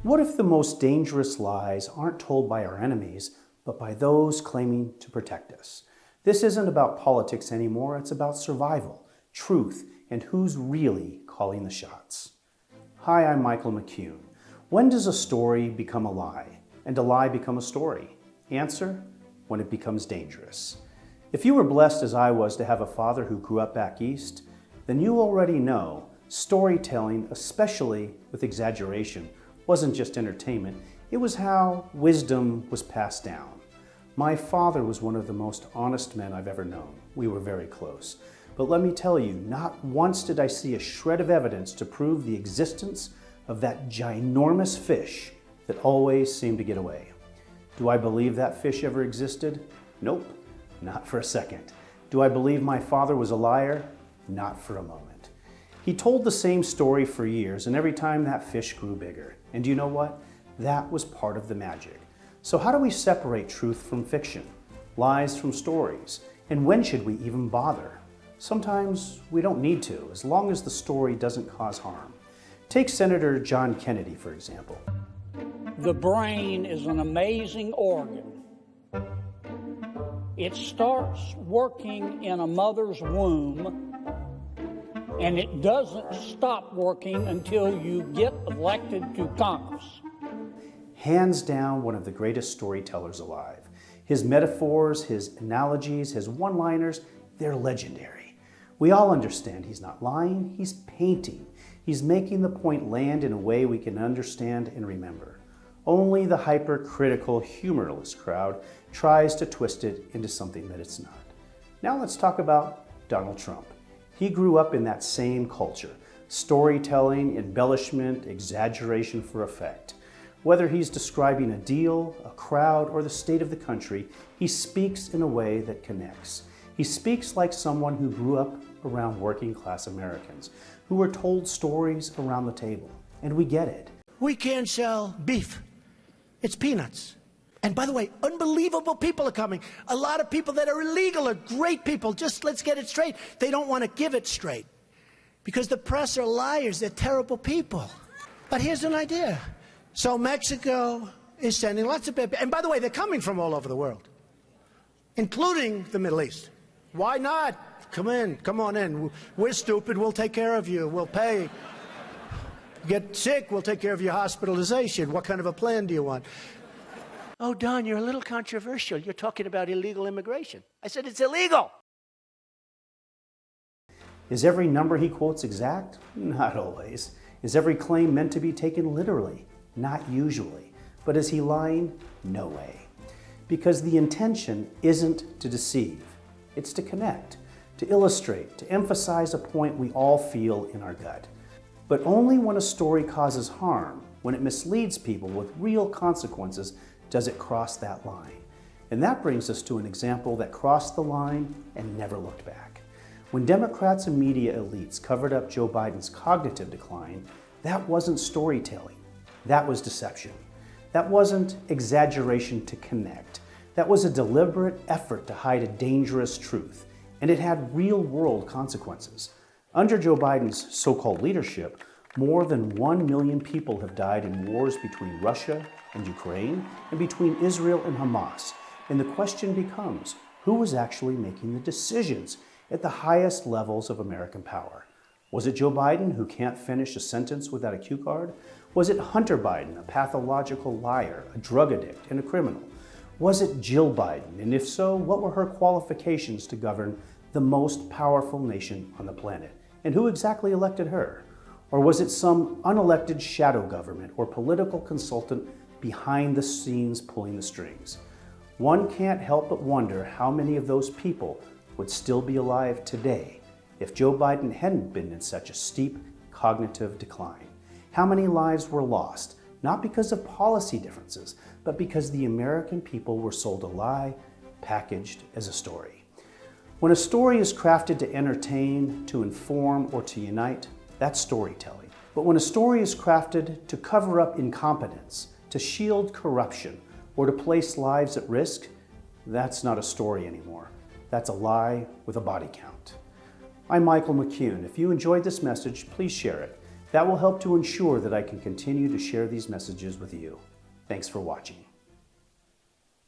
What if the most dangerous lies aren't told by our enemies, but by those claiming to protect us? This isn't about politics anymore, it's about survival, truth, and who's really calling the shots. Hi, I'm 𝐓𝐴𝐚𝐭. When does a story become a lie, and a lie become a story? Answer: when it becomes dangerous. If you were blessed as I was to have a father who grew up back east, then you already know storytelling, especially with exaggeration, wasn't just entertainment, it was how wisdom was passed down. My father was one of the most honest men I've ever known. We were very close. But let me tell you, not once did I see a shred of evidence to prove the existence of that ginormous fish that always seemed to get away. Do I believe that fish ever existed? Nope, not for a second. Do I believe my father was a liar? Not for a moment. He told the same story for years, and every time that fish grew bigger. And you know what? That was part of the magic. So how do we separate truth from fiction, lies from stories, and when should we even bother? Sometimes we don't need to, as long as the story doesn't cause harm. Take Senator John Kennedy, for example. The brain is an amazing organ. It starts working in a mother's womb, and it doesn't stop working until you get elected to Congress. Hands down, one of the greatest storytellers alive. His metaphors, his analogies, his one-liners, they're legendary. We all understand he's not lying, he's painting. He's making the point land in a way we can understand and remember. Only the hypercritical, humorless crowd tries to twist it into something that it's not. Now let's talk about Donald Trump. He grew up in that same culture, storytelling, embellishment, exaggeration for effect. Whether he's describing a deal, a crowd, or the state of the country, he speaks in a way that connects. He speaks like someone who grew up around working-class Americans, who were told stories around the table. And we get it. We can't sell beef. It's peanuts. And by the way, unbelievable people are coming. A lot of people that are illegal are great people. Just let's get it straight. They don't want to give it straight. Because the press are liars. They're terrible people. But here's an idea. So Mexico is sending lots of people. And by the way, they're coming from all over the world, including the Middle East. Why not? Come in. Come on in. We're stupid. We'll take care of you. We'll pay. Get sick, we'll take care of your hospitalization. What kind of a plan do you want? Oh, Don, you're a little controversial. You're talking about illegal immigration. I said it's illegal. Is every number he quotes exact? Not always. Is every claim meant to be taken literally? Not usually. But is he lying? No way. Because the intention isn't to deceive. It's to connect, to illustrate, to emphasize a point we all feel in our gut. But only when a story causes harm, when it misleads people with real consequences, does it cross that line. And that brings us to an example that crossed the line and never looked back. When Democrats and media elites covered up Joe Biden's cognitive decline, that wasn't storytelling. That was deception. That wasn't exaggeration to connect. That was a deliberate effort to hide a dangerous truth. And it had real-world consequences. Under Joe Biden's so-called leadership, more than 1 million people have died in wars between Russia and Ukraine and between Israel and Hamas. And the question becomes, who was actually making the decisions at the highest levels of American power? Was it Joe Biden, who can't finish a sentence without a cue card? Was it Hunter Biden, a pathological liar, a drug addict, and a criminal? Was it Jill Biden? And if so, what were her qualifications to govern the most powerful nation on the planet? And who exactly elected her? Or was it some unelected shadow government or political consultant behind the scenes pulling the strings? One can't help but wonder how many of those people would still be alive today if Joe Biden hadn't been in such a steep cognitive decline. How many lives were lost, not because of policy differences, but because the American people were sold a lie packaged as a story. When a story is crafted to entertain, to inform, or to unite, that's storytelling. But when a story is crafted to cover up incompetence, to shield corruption, or to place lives at risk, that's not a story anymore. That's a lie with a body count. I'm 𝐓𝐴𝐚𝐭. If you enjoyed this message, please share it. That will help to ensure that I can continue to share these messages with you. Thanks for watching.